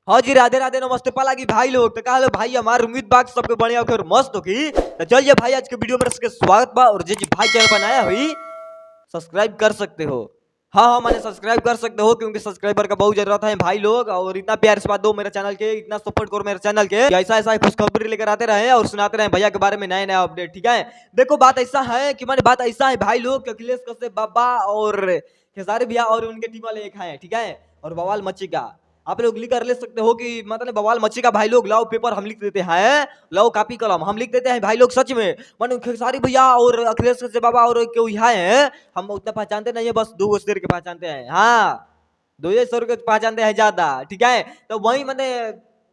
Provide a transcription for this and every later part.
हाँ जी, राधे राधे नमस्ते पाला की भाई लोग। तो कहा भाई हमारे उम्मीद बाग सबके बढ़िया और मस्त हो की। तो चलिए भाई आज के वीडियो में सबके स्वागत बा। और जी भाई चैनल बनाया हुई सब्सक्राइब कर सकते हो। हाँ मैंने सब्सक्राइब कर सकते हो क्योंकि सब्सक्राइबर का बहुत जरूरत है भाई लोग। और इतना प्यार से बात दो मेरे चैनल के, इतना सपोर्ट करो मेरे चैनल के, ऐसा ऐसा खुशखबरी लेकर आते रहे और सुनाते रहे भैया के बारे में नए नए अपडेट। ठीक है, देखो बात ऐसा है कि मैंने बात ऐसा है भाई लोग कि अखिलेश कश्यप बाबा और खेसारी भैया और उनके टीम वाले एक हैं। ठीक है, और बवाल मची का आप लोग लिख कर ले सकते हो कि मतलब बवाल मची का भाई लोग। लाओ पेपर हम लिख देते हैं, लाओ कॉपी कलम हम लिख देते हैं भाई लोग। सच में मन खेसारी भैया और अखिलेश कश्यप बाबा और क्यों यहाँ है हम उतना पहचानते नहीं है, बस दो शेर के पहचानते हैं। हाँ, दो शेर के पहचानते हैं ज्यादा। ठीक है, तो वही मैंने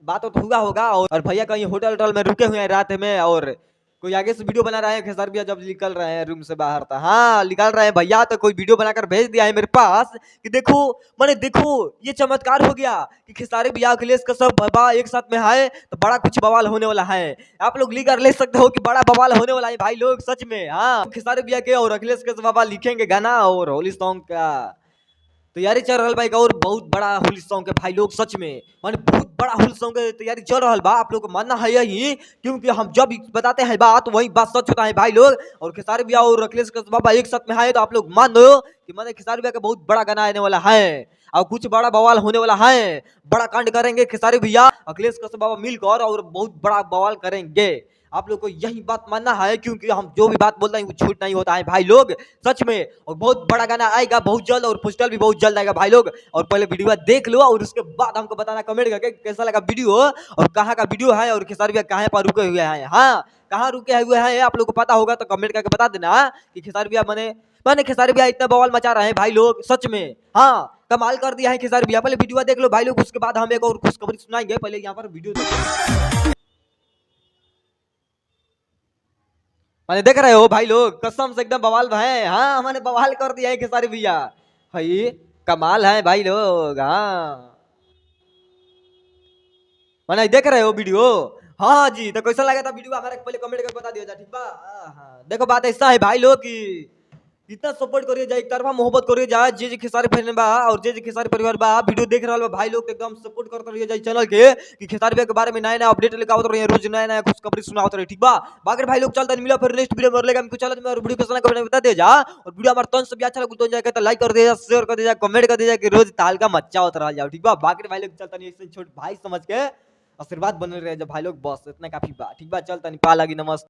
बात तो हुआ होगा। और भैया कहीं होटल होटल में रुके हुए हैं रात में, और कोई आगे से वीडियो बना रहा है। खेसारी भैया जब निकल रहे हैं रूम से बाहर था, हाँ निकल रहे हैं भैया, तो कोई वीडियो बनाकर भेज दिया है मेरे पास कि देखो मैंने देखो ये चमत्कार हो गया कि खेसारी भैया अखिलेश कश्यप बाबा एक साथ में आए तो बड़ा कुछ बवाल होने वाला है। आप लोग लिख कर ले सकते हो कि बड़ा बवाल होने वाला है भाई लोग। सच में हाँ, खेसारी भैया के और अखिलेश कश्यप बाबा लिखेंगे गाना और होली सॉन्ग का तैयारी चल रहा भाई का। और बहुत बड़ा होली सॉन्ग है भाई लोग। सच में माने बहुत बड़ा होली सॉन्ग की तैयारी चल रहा बा। आप लोग को मानना है यही, क्योंकि हम जब बताते हैं बात वही बात सच होता है भाई लोग। और खेसारी भैया और अखिलेश कश्यप बाबा एक साथ में आए तो आप लोग मान दो कि मैंने खेसारी भैया का बहुत बड़ा गाना आने वाला है और कुछ बड़ा बवाल होने वाला है। बड़ा कांड करेंगे खेसारी भैया अखिलेश कश्यप बाबा मिलकर और बहुत बड़ा बवाल करेंगे। आप लोग को यही बात मानना है, क्योंकि हम जो भी बात बोलते हैं वो झूठ नहीं होता है भाई लोग। सच में और बहुत बड़ा गाना आएगा बहुत जल्द, और पोस्टर भी बहुत जल्द आएगा भाई लोग। और पहले वीडियो देख लो और उसके बाद हमको बताना कमेंट करके कैसा लगा वीडियो और कहाँ का वीडियो है और खेसारी भैया कहाँ पर रुके हुए हैं। हाँ, कहाँ रुके हुए हैं आप लोग को पता होगा तो कमेंट करके बता देना कि खेसारी भैया मैंने खेसारी भैया इतना बवाल मचा रहे हैं भाई लोग। सच में हाँ, कमाल कर दिया है खेसारी भैया। पहले वीडियो देख लो भाई लोग, उसके बाद हम एक और खुशखबरी सुनाएंगे। पहले यहाँ पर वीडियो मैंने देख रहे हो भाई लोग, कसम से एकदम बवाल है। हाँ, मैंने बवाल कर दिया है खेसारी भैया भाई, कमाल है भाई लोग। हाँ मैंने देख रहे हो वीडियो। हाँ जी, तो कैसा लगा था वीडियो हमारे पहले कमेंट करके बता दिया जा। ठीक बा हाँ, देखो बात ऐसा है भाई लोग कि इतना सपोर्ट करिए जाए, एक तरफा मोहब्बत करिए जाए। जे खेसारी फैन बा और जे खेसारी परिवार बा वीडियो देख रहा भाई लोग एकदम सपोर्ट करते रहिए जाए चैनल के कि खेसारी भैया के बारे में नया नया अपडेट लेकर आवत रहिए, रोज नया नया खुशखबरी सुनावत रहिए। ठीक बा बाकी भाई लोग चलता मिला फिर नेक्स्ट वीडियो में लेगा हमको चैनल में। और वीडियो कैसा लगा बता दे जा, और वीडियो हमारे तन से भी अच्छा लगा तो जाएगा तो लाइक कर दे जा, शेयर कर दे जा, कमेंट कर दे जा कि रोज ताल का मच्चा होता रह जाओ। ठीक बा बाकी भाई लोग चलता नहीं ऐसे छोटे भाई समझ के आशीर्वाद बने रहे जब भाई लोग, बस इतना काफी बा। ठीक बा चलता नहीं पा लगी नमस्ते।